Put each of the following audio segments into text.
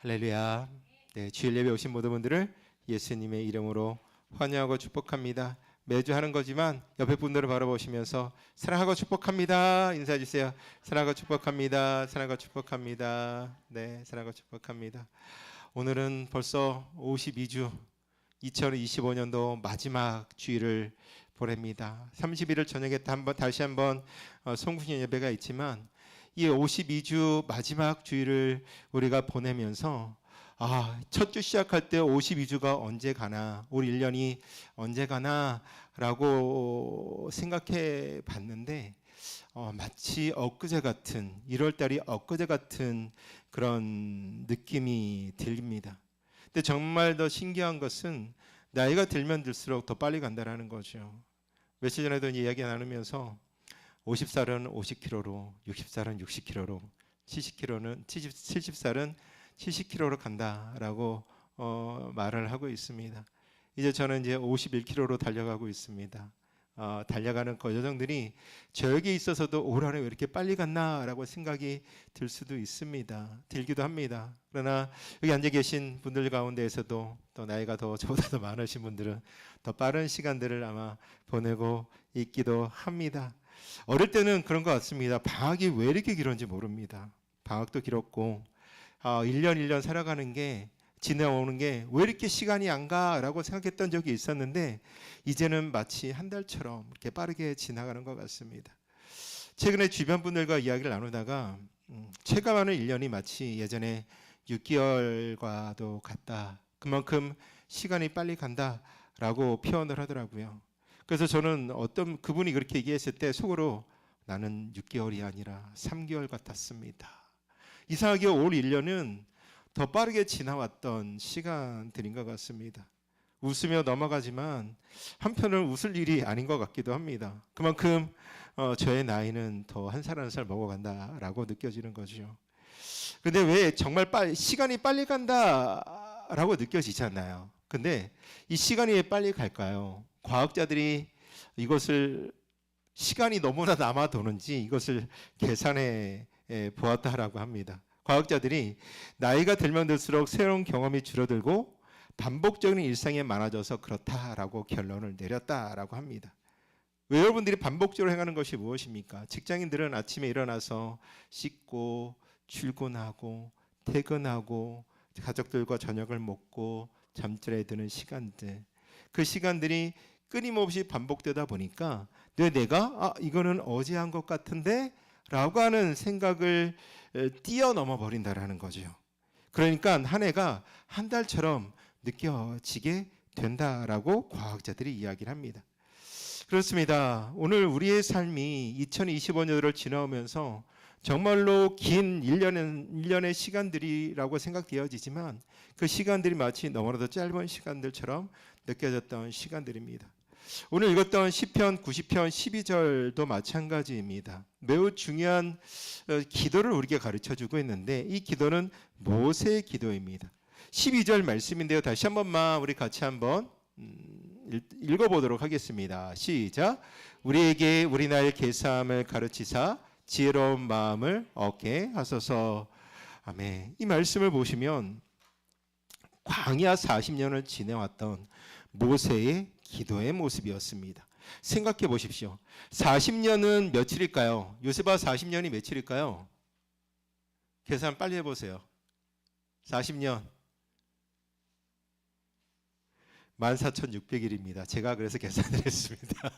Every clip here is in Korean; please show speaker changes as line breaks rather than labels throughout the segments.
할렐루야. 네, 주일 예배 오신 모든 분들을 예수님의 이름으로 환영하고 축복합니다. 매주 하는 거지만 옆에 분들을 바라보시면서 사랑하고 축복합니다. 인사해 주세요. 사랑하고 축복합니다. 사랑하고 축복합니다. 네, 사랑하고 축복합니다. 오늘은 벌써 52주 2025년도 마지막 주일을 보냅니다. 30일을 저녁에 다시 한번 송구신 예배가 있지만 이 52주 마지막 주일을 우리가 보내면서 첫 주 시작할 때 52주가 언제 가나, 올 1년이 언제 가나 라고 생각해 봤는데 마치 엊그제 같은 1월달이 엊그제 같은 그런 느낌이 들립니다. 근데 정말 더 신기한 것은 나이가 들면 들수록 더 빨리 간다는 거죠. 며칠 전에도 이야기 나누면서 50살은 50km로, 60살은 60km로, 70살은 70km로 간다라고 말을 하고 있습니다. 이제 저는 이제 51km로 달려가고 있습니다. 달려가는 그 여정들이 저에게 있어서도 올 한해 왜 이렇게 빨리 갔나라고 생각이 들 수도 있습니다. 들기도 합니다. 그러나 여기 앉아 계신 분들 가운데에서도 또 나이가 저보다 더 많으신 분들은 더 빠른 시간들을 아마 보내고 있기도 합니다. 어릴 때는 그런 것 같습니다. 방학이 왜 이렇게 길었는지 모릅니다. 방학도 길었고 1년 1년 살아가는 게 지나오는 게 왜 이렇게 시간이 안 가라고 생각했던 적이 있었는데 이제는 마치 한 달처럼 이렇게 빠르게 지나가는 것 같습니다. 최근에 주변 분들과 이야기를 나누다가 체감하는 1년이 마치 예전에 6개월과도 같다. 그만큼 시간이 빨리 간다라고 표현을 하더라고요. 그래서 저는 어떤 그분이 그렇게 얘기했을 때 속으로 나는 6개월이 아니라 3개월 같았습니다. 이상하게 올 1년은 더 빠르게 지나왔던 시간들인 것 같습니다. 웃으며 넘어가지만 한편으로는 웃을 일이 아닌 것 같기도 합니다. 그만큼 저의 나이는 더 한 살 한 살 먹어간다라고 느껴지는 거죠. 그런데 왜 정말 시간이 빨리 간다라고 느껴지잖아요. 근데 이 시간이 왜 빨리 갈까요? 과학자들이 이것을 시간이 너무나 남아도는지 이것을 계산해 보았다라고 합니다. 과학자들이 나이가 들면 들수록 새로운 경험이 줄어들고 반복적인 일상이 많아져서 그렇다라고 결론을 내렸다라고 합니다. 왜 여러분들이 반복적으로 행하는 것이 무엇입니까? 직장인들은 아침에 일어나서 씻고 출근하고 퇴근하고 가족들과 저녁을 먹고 잠자리에 드는 시간들, 그 시간들이 끊임없이 반복되다 보니까 왜 내가 이거는 어제 한 것 같은데 라고 하는 생각을 뛰어넘어 버린다라는 거죠. 그러니까 한 해가 한 달처럼 느껴지게 된다라고 과학자들이 이야기를 합니다. 그렇습니다. 오늘 우리의 삶이 2025년을 지나오면서 정말로 긴 1년의 시간들이라고 생각되어지지만 그 시간들이 마치 너무나도 짧은 시간들처럼 느껴졌던 시간들입니다. 오늘 읽었던 시편 90편 12절도 마찬가지입니다. 매우 중요한 기도를 우리에게 가르쳐주고 있는데 이 기도는 모세의 기도입니다. 12절 말씀인데요. 다시 한 번만 우리 같이 한번 읽어보도록 하겠습니다. 시작. 우리에게 우리 나의 계사함을 가르치사 지혜로운 마음을 얻게 하소서. 아멘. 이 말씀을 보시면 광야 40년을 지내왔던 모세의 기도의 모습이었습니다. 생각해 보십시오. 40년은 며칠일까요? 요셉아 40년이 며칠일까요? 계산 빨리 해보세요. 40년 14,600일입니다. 제가 그래서 계산을 했습니다.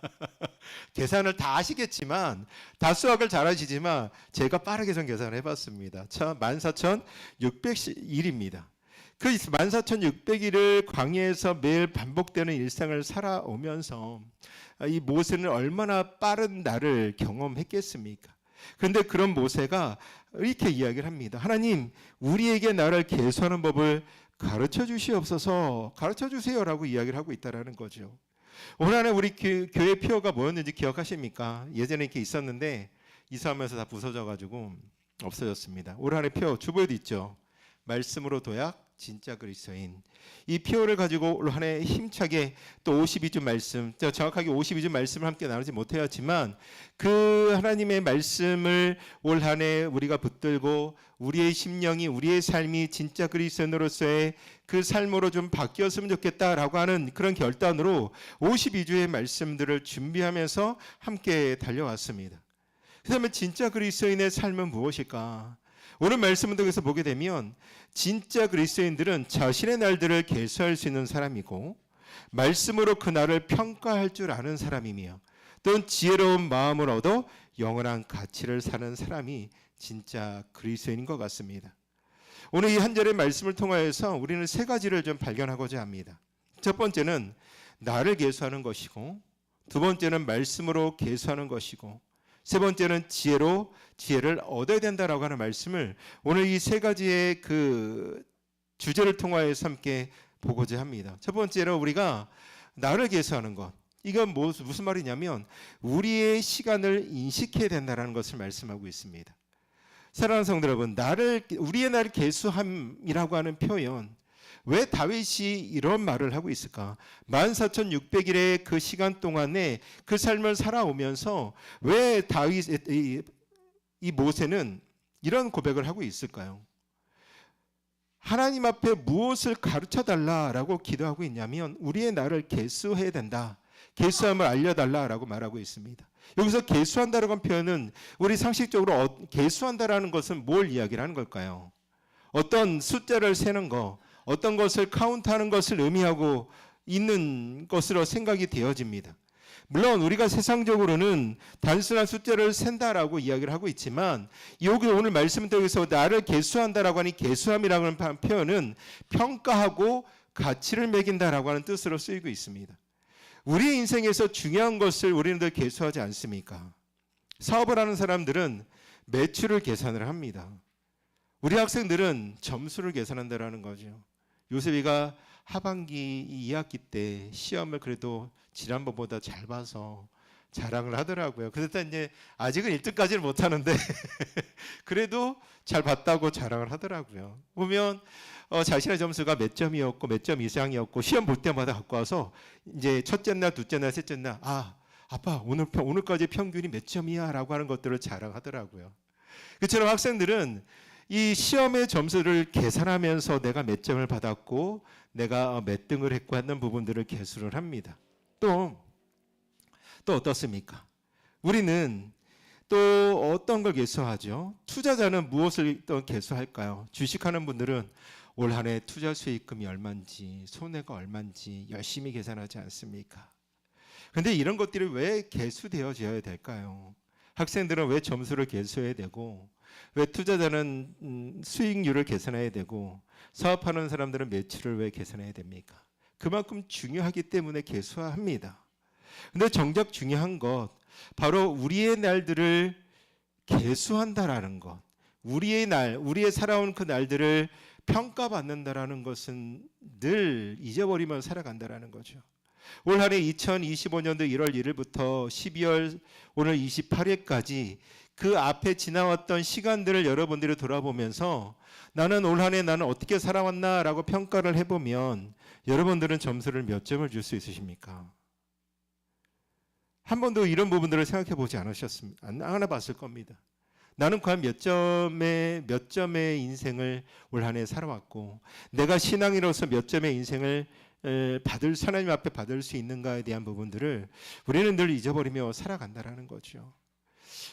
계산을 다 하시겠지만 다 수학을 잘 하시지만 제가 빠르게 좀 계산을 해봤습니다. 14,600일입니다. 그 14,600일을 광야에서 매일 반복되는 일상을 살아오면서 이 모세는 얼마나 빠른 날을 경험했겠습니까? 그런데 그런 모세가 이렇게 이야기를 합니다. 하나님, 우리에게 나를 계수하는 법을 가르쳐 주시옵소서, 가르쳐 주세요라고 이야기를 하고 있다는 거죠. 올 한해 우리 교회 표어가 뭐였는지 기억하십니까? 예전에 이렇게 있었는데 이사하면서 다 부서져가지고 없어졌습니다. 올 한해 표 주보에도 있죠. 말씀으로 도약, 진짜 그리스도인. 이 표현을 가지고 올 한 해 힘차게 또 52주 말씀, 정확하게 52주 말씀을 함께 나누지 못하였지만 그 하나님의 말씀을 올 한 해 우리가 붙들고 우리의 심령이, 우리의 삶이 진짜 그리스도인으로서의 그 삶으로 좀 바뀌었으면 좋겠다라고 하는 그런 결단으로 52주의 말씀들을 준비하면서 함께 달려왔습니다. 그렇다면 진짜 그리스도인의 삶은 무엇일까? 오늘 말씀을 통해서 보게 되면 진짜 그리스도인들은 자신의 날들을 계수할 수 있는 사람이고 말씀으로 그 날을 평가할 줄 아는 사람이며 또는 지혜로운 마음을 얻어 영원한 가치를 사는 사람이 진짜 그리스도인인 것 같습니다. 오늘 이 한 절의 말씀을 통하여서 우리는 세 가지를 좀 발견하고자 합니다. 첫 번째는 나를 계수하는 것이고, 두 번째는 말씀으로 계수하는 것이고, 세 번째는 지혜를 얻어야 된다라고 하는 말씀을 오늘 이 세 가지의 그 주제를 통하여서 함께 보고자 합니다. 첫 번째로 우리가 나를 계수하는 것. 이건 무슨 말이냐면 우리의 시간을 인식해야 된다라는 것을 말씀하고 있습니다. 사랑하는 성도 여러분, 우리의 날을 계수함이라고 하는 표현, 왜 다윗이 이런 말을 하고 있을까? 14,600일의 그 시간 동안에 그 삶을 살아오면서 왜 이 모세는 이런 고백을 하고 있을까요? 하나님 앞에 무엇을 가르쳐 달라라고 기도하고 있냐면 우리의 날을 계수해야 된다. 계수함을 알려달라라고 말하고 있습니다. 여기서 계수한다라고 하는 표현은 우리 상식적으로 계수한다라는 것은 뭘 이야기를 하는 걸까요? 어떤 숫자를 세는 거, 어떤 것을 카운트하는 것을 의미하고 있는 것으로 생각이 되어집니다. 물론 우리가 세상적으로는 단순한 숫자를 센다라고 이야기를 하고 있지만 여기 오늘 말씀 통해서 나를 계수한다라고 하니 계수함이라고 하는 표현은 평가하고 가치를 매긴다라고 하는 뜻으로 쓰이고 있습니다. 우리 인생에서 중요한 것을 우리는 늘 계수하지 않습니까? 사업을 하는 사람들은 매출을 계산을 합니다. 우리 학생들은 점수를 계산한다라는 거죠. 요셉이가 하반기 2학기 때 시험을 그래도 지난번보다 잘 봐서 자랑을 하더라고요. 그래서 이제 아직은 1등까지는 못하는데 그래도 잘 봤다고 자랑을 하더라고요. 보면 자신의 점수가 몇 점이었고 몇 점 이상이었고 시험 볼 때마다 갖고 와서 이제 첫째 날, 둘째 날, 셋째 날 아빠 오늘까지 평균이 몇 점이야 라고 하는 것들을 자랑하더라고요. 그처럼 학생들은 이 시험의 점수를 계산하면서 내가 몇 점을 받았고 내가 몇 등을 했고 하는 부분들을 계수를 합니다. 또 어떻습니까? 우리는 또 어떤 걸 계수하죠? 투자자는 무엇을 또 계수할까요? 주식하는 분들은 올 한 해 투자 수익금이 얼마인지 손해가 얼마인지 열심히 계산하지 않습니까? 그런데 이런 것들이 왜 계수되어져야 될까요? 학생들은 왜 점수를 계수해야 되고 왜 투자자는 수익률을 계산해야 되고 사업하는 사람들은 매출을 왜 계산해야 됩니까? 그만큼 중요하기 때문에 계수합니다. 근데 정작 중요한 것 바로 우리의 날들을 계수한다라는 것, 우리의 살아온 그 날들을 평가받는다라는 것은 늘 잊어버리면 살아간다라는 거죠. 올 한해 2025년도 1월 1일부터 12월 오늘 28일까지 그 앞에 지나왔던 시간들을 여러분들이 돌아보면서 나는 올 한해 나는 어떻게 살아왔나라고 평가를 해보면 여러분들은 점수를 몇 점을 줄 수 있으십니까? 한 번도 이런 부분들을 생각해 보지 않으셨습니까? 안 해봤을 겁니다. 나는 과연 몇 점의 인생을 올 한해 살아왔고 내가 신앙인으로서 몇 점의 인생을 하나님 앞에 받을 수 있는가에 대한 부분들을 우리는 늘 잊어버리며 살아간다라는 거죠.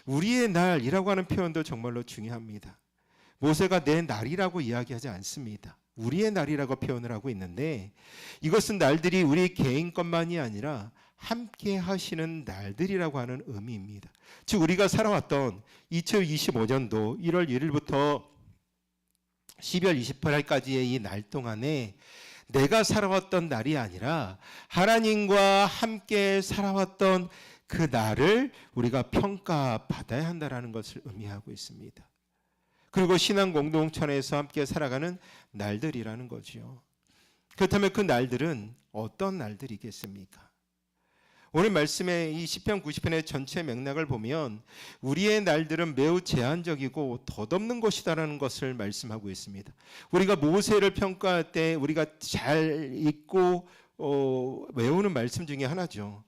우리의 날이라고 하는 표현도 정말로 중요합니다. 모세가 내 날이라고 이야기하지 않습니다. 우리의 날이라고 표현을 하고 있는데 이것은 날들이 우리 개인 것만이 아니라 함께 하시는 날들이라고 하는 의미입니다. 즉 우리가 살아왔던 2025년도 1월 1일부터 12월 28일까지의 이 날 동안에 내가 살아왔던 날이 아니라 하나님과 함께 살아왔던 그 날을 우리가 평가받아야 한다는 것을 의미하고 있습니다. 그리고 신앙 공동체에서 함께 살아가는 날들이라는 거지요. 그렇다면 그 날들은 어떤 날들이겠습니까? 오늘 말씀의 이 시편 90편의 전체 맥락을 보면 우리의 날들은 매우 제한적이고 덧없는 것이다라는 것을 말씀하고 있습니다. 우리가 모세를 평가할 때 우리가 잘 읽고 외우는 말씀 중에 하나죠.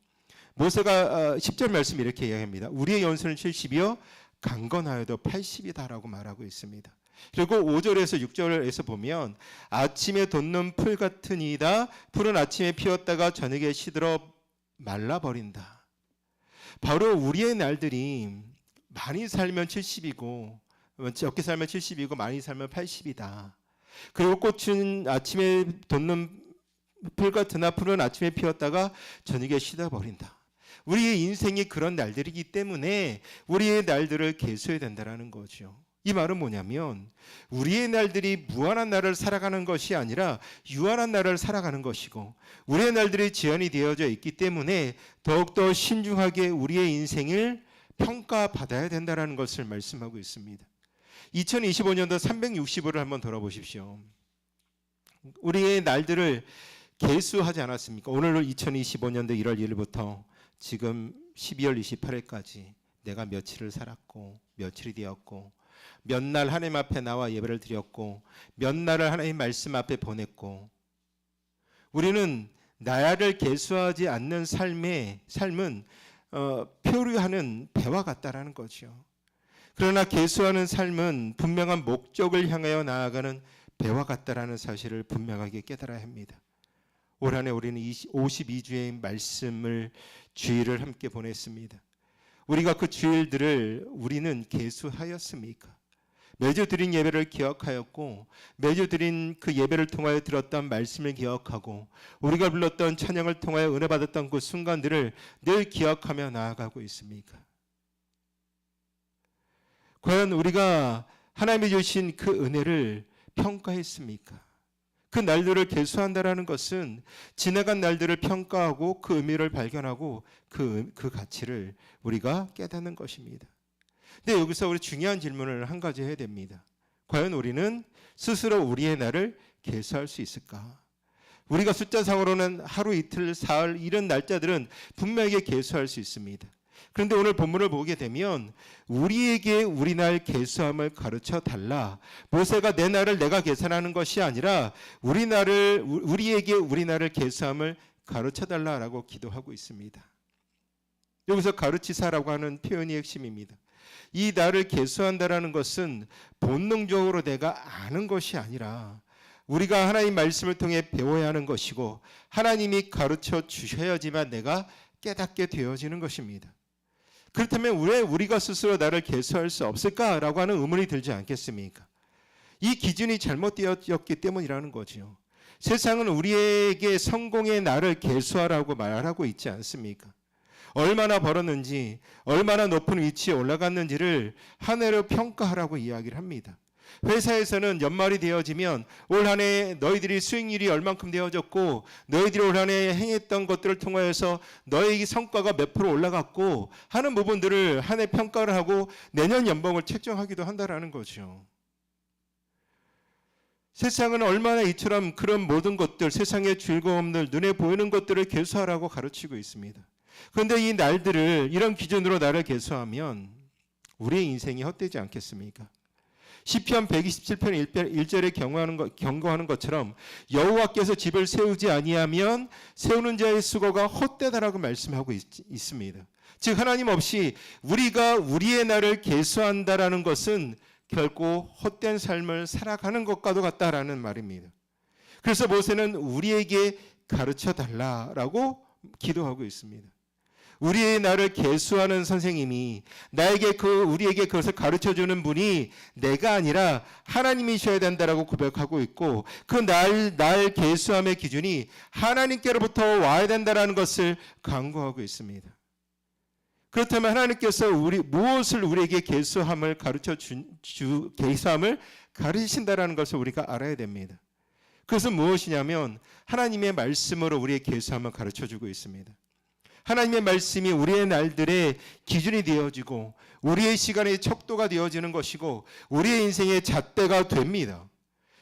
모세가 10절 말씀 이렇게 이야기합니다. 우리의 연수는 70이요 강건하여도 80이다라고 말하고 있습니다. 그리고 5절에서 6절에서 보면 아침에 돋는 풀 같은 이다. 풀은 아침에 피었다가 저녁에 시들어 말라버린다. 바로 우리의 날들이 많이 살면 70이고 적게 살면 70이고 많이 살면 80이다. 그리고 꽃은 아침에 돋는 풀 같으나 풀은 아침에 피었다가 저녁에 시들어버린다. 우리의 인생이 그런 날들이기 때문에 우리의 날들을 계수해야 된다는 거죠. 이 말은 뭐냐면 우리의 날들이 무한한 날을 살아가는 것이 아니라 유한한 날을 살아가는 것이고 우리의 날들이 지연이 되어져 있기 때문에 더욱더 신중하게 우리의 인생을 평가받아야 된다는 것을 말씀하고 있습니다. 2025년도 365를 한번 돌아보십시오. 우리의 날들을 계수하지 않았습니까? 오늘 2025년도 1월 1일부터 지금 12월 28일까지 내가 며칠을 살았고 며칠이 되었고 몇 날 하나님 앞에 나와 예배를 드렸고 몇 날을 하나님 말씀 앞에 보냈고 우리는 나를 계수하지 않는 삶은 표류하는 배와 같다라는 거죠. 그러나 계수하는 삶은 분명한 목적을 향하여 나아가는 배와 같다라는 사실을 분명하게 깨달아야 합니다. 올 한 해 우리는 52주의 말씀을 주일을 함께 보냈습니다. 우리가 그 주일들을 우리는 계수하였습니까? 매주 드린 예배를 기억하였고 매주 드린 그 예배를 통하여 들었던 말씀을 기억하고 우리가 불렀던 찬양을 통하여 은혜 받았던 그 순간들을 늘 기억하며 나아가고 있습니까? 과연 우리가 하나님이 주신 그 은혜를 평가했습니까? 그 날들을 계수한다라는 것은 지나간 날들을 평가하고 그 의미를 발견하고 그 가치를 우리가 깨닫는 것입니다. 근데 여기서 우리 중요한 질문을 한 가지 해야 됩니다. 과연 우리는 스스로 우리의 날을 계수할 수 있을까? 우리가 숫자상으로는 하루, 이틀, 사흘 이런 날짜들은 분명하게 계수할 수 있습니다. 그런데 오늘 본문을 보게 되면 우리에게 우리 날 계수함을 가르쳐 달라. 모세가 내 날을 내가 계산하는 것이 아니라 우리에게 우리 날을 계수함을 가르쳐 달라라고 기도하고 있습니다. 여기서 가르치사라고 하는 표현이 핵심입니다. 이 날을 계수한다라는 것은 본능적으로 내가 아는 것이 아니라 우리가 하나님 말씀을 통해 배워야 하는 것이고 하나님이 가르쳐 주셔야지만 내가 깨닫게 되어지는 것입니다. 그렇다면 왜 우리가 스스로 나를 계수할 수 없을까라고 하는 의문이 들지 않겠습니까? 이 기준이 잘못되었기 때문이라는 거죠. 세상은 우리에게 성공의 날을 계수하라고 말하고 있지 않습니까? 얼마나 벌었는지, 얼마나 높은 위치에 올라갔는지를 한 해로 평가하라고 이야기를 합니다. 회사에서는 연말이 되어지면 올 한 해 너희들이 수익률이 얼만큼 되어졌고 너희들이 올 한 해 행했던 것들을 통하여서 너희 성과가 몇 프로 올라갔고 하는 부분들을 한 해 평가를 하고 내년 연봉을 책정하기도 한다라는 거죠. 세상은 얼마나 이처럼 그런 모든 것들, 세상의 즐거움들, 눈에 보이는 것들을 계수하라고 가르치고 있습니다. 그런데 이 날들을 이런 기준으로 나를 계수하면 우리의 인생이 헛되지 않겠습니까? 시편 127편 1절에 경고하는 것처럼 여호와께서 집을 세우지 아니하면 세우는 자의 수고가 헛되다라고 말씀하고 있습니다. 즉 하나님 없이 우리가 우리의 날을 계수한다라는 것은 결코 헛된 삶을 살아가는 것과도 같다라는 말입니다. 그래서 모세는 우리에게 가르쳐 달라라고 기도하고 있습니다. 우리의 날을 계수하는 선생님이 우리에게 그것을 가르쳐주는 분이 내가 아니라 하나님이셔야 된다라고 고백하고 있고 그 날 계수함의 기준이 하나님께로부터 와야 된다라는 것을 강구하고 있습니다. 그렇다면 하나님께서 무엇을 우리에게 계수함을 계수함을 가르치신다라는 것을 우리가 알아야 됩니다. 그것은 무엇이냐면 하나님의 말씀으로 우리의 계수함을 가르쳐주고 있습니다. 하나님의 말씀이 우리의 날들의 기준이 되어지고 우리의 시간의 척도가 되어지는 것이고 우리의 인생의 잣대가 됩니다.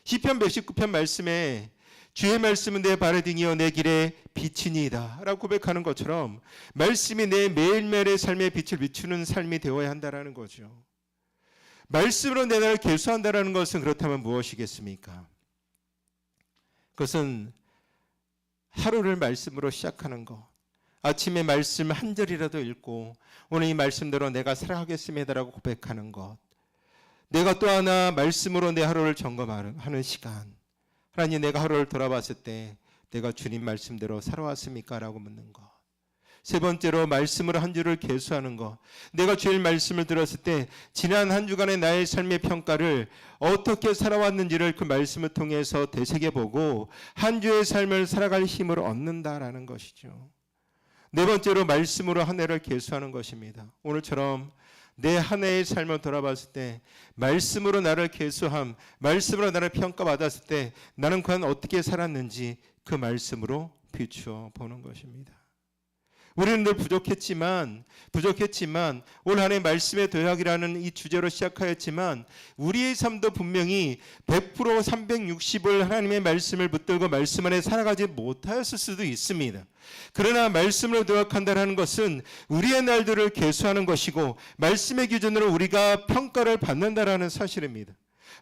시편 119편 말씀에 주의 말씀은 내 발의 등이요 내 길의 빛이니이다 라고 고백하는 것처럼 말씀이 내 매일매일의 삶에 빛을 비추는 삶이 되어야 한다는 거죠. 말씀으로 내 나를 계수한다는 것은 그렇다면 무엇이겠습니까? 그것은 하루를 말씀으로 시작하는 것. 아침에 말씀 한 절이라도 읽고 오늘 이 말씀대로 내가 살아가겠습니다라고 고백하는 것. 내가 또 하나 말씀으로 내 하루를 점검하는 시간. 하나님, 내가 하루를 돌아봤을 때 내가 주님 말씀대로 살아왔습니까? 라고 묻는 것. 세 번째로 말씀으로 한 주를 계수하는 것. 내가 주의 말씀을 들었을 때 지난 한 주간의 나의 삶의 평가를 어떻게 살아왔는지를 그 말씀을 통해서 되새겨보고 한 주의 삶을 살아갈 힘을 얻는다라는 것이죠. 네 번째로 말씀으로 한 해를 계수하는 것입니다. 오늘처럼 내 한 해의 삶을 돌아봤을 때 말씀으로 나를 계수함, 말씀으로 나를 평가받았을 때 나는 과연 어떻게 살았는지 그 말씀으로 비추어 보는 것입니다. 우리는 늘 부족했지만 올 한 해 말씀의 도약이라는 이 주제로 시작하였지만 우리의 삶도 분명히 100% 360을 하나님의 말씀을 붙들고 말씀 안에 살아가지 못하였을 수도 있습니다. 그러나 말씀으로 도약한다는 것은 우리의 날들을 계수하는 것이고 말씀의 기준으로 우리가 평가를 받는다라는 사실입니다.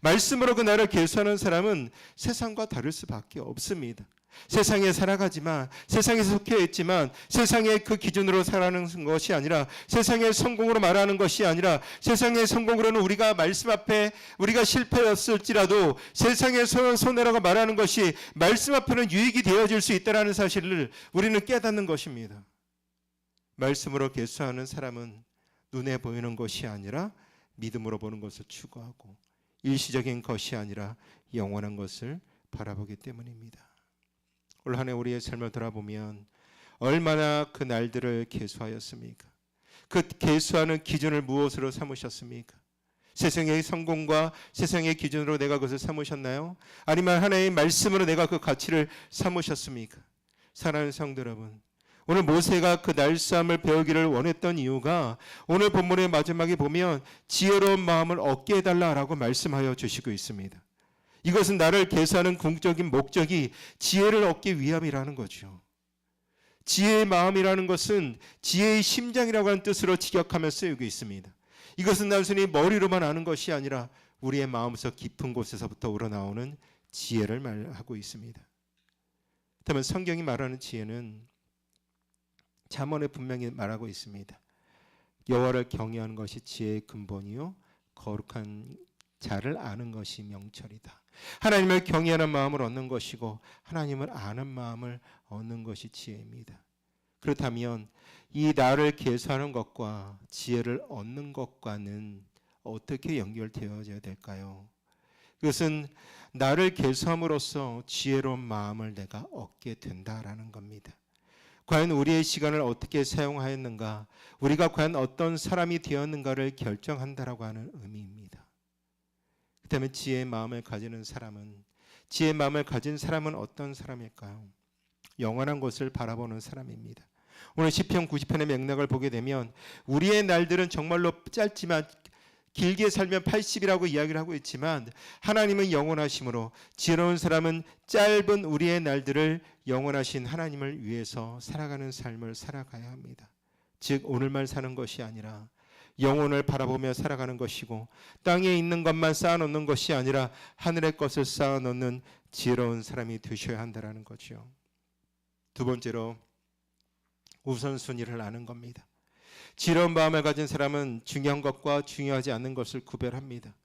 말씀으로 그 나를 계수하는 사람은 세상과 다를 수밖에 없습니다. 세상에 살아가지만 세상에 속해 있지만 세상의 그 기준으로 살아가는 것이 아니라 세상의 성공으로 말하는 것이 아니라 세상의 성공으로는 우리가 말씀 앞에 우리가 실패였을지라도 세상의 손해라고 말하는 것이 말씀 앞에는 유익이 되어질 수 있다는 사실을 우리는 깨닫는 것입니다. 말씀으로 계수하는 사람은 눈에 보이는 것이 아니라 믿음으로 보는 것을 추구하고 일시적인 것이 아니라 영원한 것을 바라보기 때문입니다. 올 한 해 우리의 삶을 돌아보면 얼마나 그 날들을 계수하였습니까? 그 계수하는 기준을 무엇으로 삼으셨습니까? 세상의 성공과 세상의 기준으로 내가 그것을 삼으셨나요? 아니면 하나님의 말씀으로 내가 그 가치를 삼으셨습니까? 사랑하는 성도 여러분, 오늘 모세가 그 날싸움을 배우기를 원했던 이유가 오늘 본문의 마지막에 보면 지혜로운 마음을 얻게 해달라고 말씀하여 주시고 있습니다. 이것은 나를 계수하는 궁극적인 목적이 지혜를 얻기 위함이라는 거죠. 지혜의 마음이라는 것은 지혜의 심장이라고 하는 뜻으로 직역하며 쓰이고 있습니다. 이것은 단순히 머리로만 아는 것이 아니라 우리의 마음속 깊은 곳에서부터 우러나오는 지혜를 말하고 있습니다. 그렇다면 성경이 말하는 지혜는 잠언에 분명히 말하고 있습니다. 여호와를 경외하는 것이 지혜의 근본이요 거룩한 자를 아는 것이 명철이다. 하나님을 경외하는 마음을 얻는 것이고 하나님을 아는 마음을 얻는 것이 지혜입니다. 그렇다면 이 나를 계수하는 것과 지혜를 얻는 것과는 어떻게 연결되어져야 될까요? 그것은 나를 계수함으로써 지혜로운 마음을 내가 얻게 된다라는 겁니다. 과연 우리의 시간을 어떻게 사용하였는가, 우리가 과연 어떤 사람이 되었는가를 결정한다라고 하는 의미입니다. 그렇다면 지혜의 마음을 가진 사람은 어떤 사람일까요? 영원한 것을 바라보는 사람입니다. 오늘 시편 90편의 맥락을 보게 되면 우리의 날들은 정말로 짧지만 길게 살면 80이라고 이야기를 하고 있지만 하나님은 영원하심으로 지혜로운 사람은 짧은 우리의 날들을 영원하신 하나님을 위해서 살아가는 삶을 살아가야 합니다. 즉 오늘만 사는 것이 아니라 영혼을 바라보며 살아가는 것이고 땅에 있는 것만 쌓아놓는 것이 아니라 하늘의 것을 쌓아놓는 지혜로운 사람이 되셔야 한다는 거죠. 두 번째로 우선순위를 아는 겁니다. 지혜로운 마음을 가진 사람은 중요한 것과 중요하지 않는 것을 구별합니다.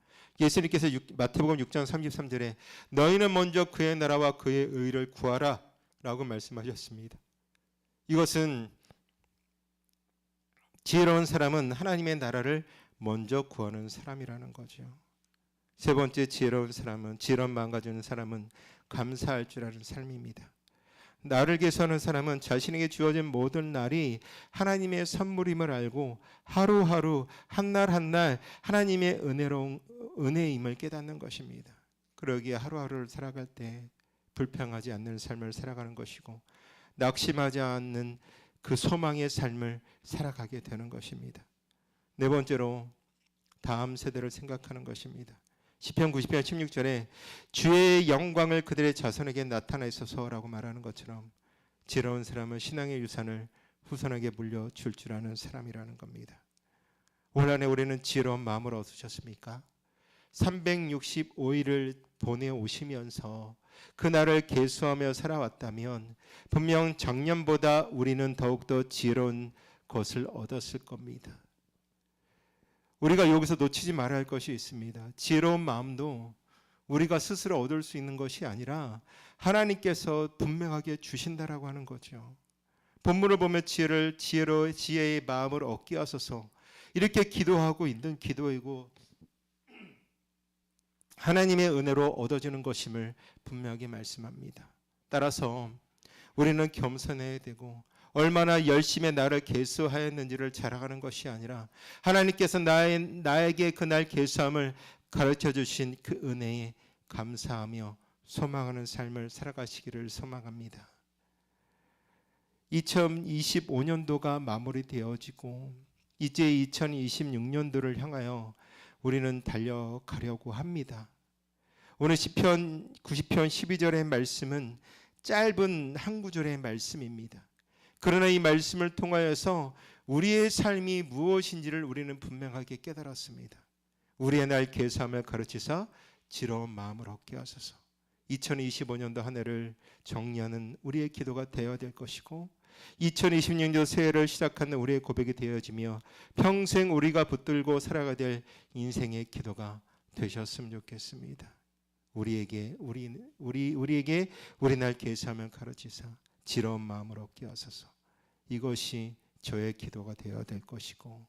예수님께서 마태복음 6장 33절에 너희는 먼저 그의 나라와 그의 의를 구하라 라고 말씀하셨습니다. 이것은 지혜로운 사람은 하나님의 나라를 먼저 구하는 사람이라는 거죠. 세 번째 지혜로운 마음 가진 사람은 감사할 줄 아는 삶입니다. 나를 계수하는 사람은 자신에게 주어진 모든 날이 하나님의 선물임을 알고 하루하루 한날 한날 하나님의 은혜임을 깨닫는 것입니다. 그러기에 하루하루를 살아갈 때 불평하지 않는 삶을 살아가는 것이고 낙심하지 않는 그 소망의 삶을 살아가게 되는 것입니다. 네 번째로 다음 세대를 생각하는 것입니다. 시편 90편 16절에 주의 영광을 그들의 자손에게 나타나 있어서라고 말하는 것처럼 지혜로운 사람은 신앙의 유산을 후손에게 물려줄 줄 아는 사람이라는 겁니다. 올 한 해 우리는 지혜로운 마음을 얻으셨습니까? 365일을 보내오시면서 그날을 계수하며 살아왔다면 분명 작년보다 우리는 더욱더 지혜로운 것을 얻었을 겁니다. 우리가 여기서 놓치지 말아야 할 것이 있습니다. 지혜로운 마음도 우리가 스스로 얻을 수 있는 것이 아니라 하나님께서 분명하게 주신다라고 하는 거죠. 본문을 보면 지혜의 마음을 얻게 하소서 이렇게 기도하고 있는 기도이고 하나님의 은혜로 얻어지는 것임을 분명하게 말씀합니다. 따라서 우리는 겸손해야 되고 얼마나 열심히 나를 계수하였는지를 자랑하는 것이 아니라 하나님께서 나에게 그날 계수함을 가르쳐 주신 그 은혜에 감사하며 소망하는 삶을 살아가시기를 소망합니다. 2025년도가 마무리되어지고 이제 2026년도를 향하여 우리는 달려가려고 합니다. 오늘 시편 90편 12절의 말씀은 짧은 한 구절의 말씀입니다. 그러나 이 말씀을 통하여서 우리의 삶이 무엇인지를 우리는 분명하게 깨달았습니다. 우리의 날 계수함을 가르치사 지혜로운 마음을 얻게 하소서. 2025년도 한 해를 정리하는 우리의 기도가 되어야 될 것이고 2026년 새해를 시작하는 우리의 고백이 되어지며 평생 우리가 붙들고 살아가야 될 인생의 기도가 되셨으면 좋겠습니다. 우리에게 우리 날 계수하면 가르치사 지혜로운 마음을 얻게 하소서. 이것이 저의 기도가 되어야 될 것이고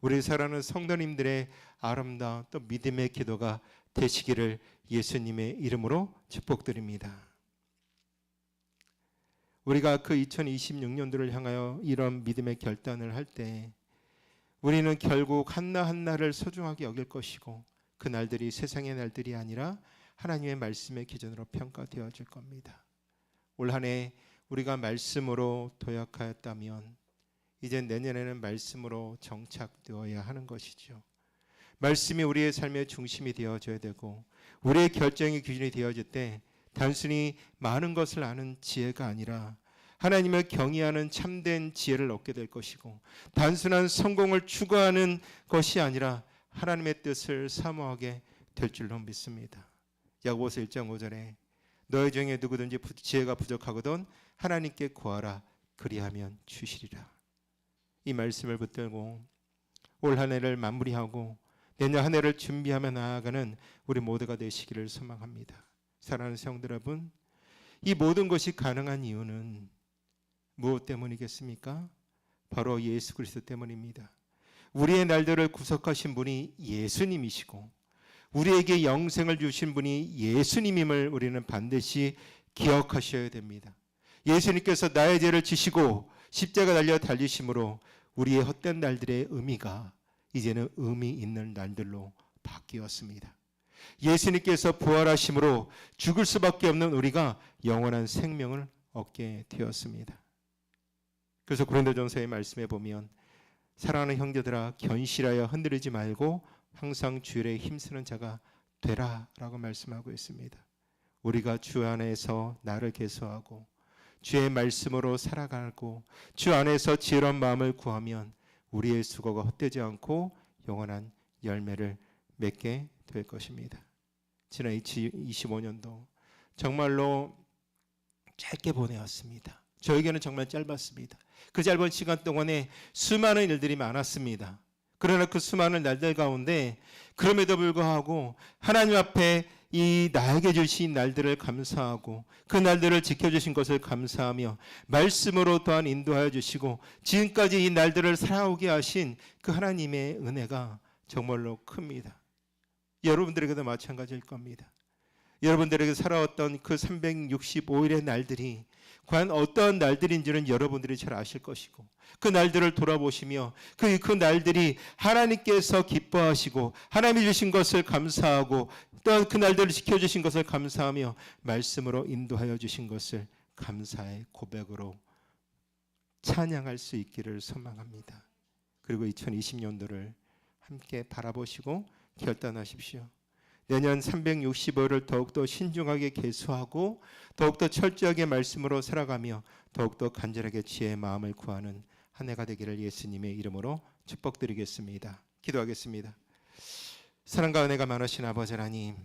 우리 사랑하는 성도님들의 아름다운 또 믿음의 기도가 되시기를 예수님의 이름으로 축복드립니다. 우리가 그 2026년도를 향하여 이런 믿음의 결단을 할 때 우리는 결국 한나한나를 소중하게 여길 것이고 그 날들이 세상의 날들이 아니라 하나님의 말씀의 기준으로 평가되어질 겁니다. 올 한 해 우리가 말씀으로 도약하였다면 이제 내년에는 말씀으로 정착되어야 하는 것이죠. 말씀이 우리의 삶의 중심이 되어져야 되고 우리의 결정의 기준이 되어질 때 단순히 많은 것을 아는 지혜가 아니라 하나님을 경외하는 참된 지혜를 얻게 될 것이고 단순한 성공을 추구하는 것이 아니라 하나님의 뜻을 사모하게 될 줄로 믿습니다. 야고보서 1장 5절에 너희 중에 누구든지 지혜가 부족하거든 하나님께 구하라 그리하면 주시리라. 이 말씀을 붙들고 올 한 해를 마무리하고 내년 한 해를 준비하며 나아가는 우리 모두가 되시기를 소망합니다. 사랑하는 성도 여러분, 이 모든 것이 가능한 이유는 무엇 때문이겠습니까? 바로 예수 그리스도 때문입니다. 우리의 날들을 구속하신 분이 예수님이시고 우리에게 영생을 주신 분이 예수님임을 우리는 반드시 기억하셔야 됩니다. 예수님께서 나의 죄를 지시고 십자가 달려 달리심으로 우리의 헛된 날들의 의미가 이제는 의미 있는 날들로 바뀌었습니다. 예수님께서 부활하심으로 죽을 수밖에 없는 우리가 영원한 생명을 얻게 되었습니다. 그래서 고린도전서의 말씀에 보면 사랑하는 형제들아 견실하여 흔들리지 말고 항상 주일에 힘쓰는 자가 되라라고 말씀하고 있습니다. 우리가 주 안에서 나를 계수하고 주의 말씀으로 살아가고 주 안에서 지혜로운 마음을 구하면 우리의 수고가 헛되지 않고 영원한 열매를 맺게 될 것입니다. 지난 2025년도 정말로 짧게 보내왔습니다. 저에게는 정말 짧았습니다. 그 짧은 시간 동안에 수많은 일들이 많았습니다. 그러나 그 수많은 날들 가운데 그럼에도 불구하고 하나님 앞에 이 나에게 주신 날들을 감사하고 그 날들을 지켜주신 것을 감사하며 말씀으로 또한 인도하여 주시고 지금까지 이 날들을 살아오게 하신 그 하나님의 은혜가 정말로 큽니다. 여러분들에게도 마찬가지일 겁니다. 여러분들에게 살아왔던 그 365일의 날들이 과연 어떠한 날들인지는 여러분들이 잘 아실 것이고 그 날들을 돌아보시며 그 날들이 하나님께서 기뻐하시고 하나님이 주신 것을 감사하고 또한 그 날들을 지켜주신 것을 감사하며 말씀으로 인도하여 주신 것을 감사의 고백으로 찬양할 수 있기를 소망합니다. 그리고 2020년도를 함께 바라보시고 결단하십시오. 내년 365일을 더욱더 신중하게 계수하고 더욱더 철저하게 말씀으로 살아가며 더욱더 간절하게 지혜의 마음을 구하는 한 해가 되기를 예수님의 이름으로 축복드리겠습니다. 기도하겠습니다. 사랑과 은혜가 많으신 아버지 하나님,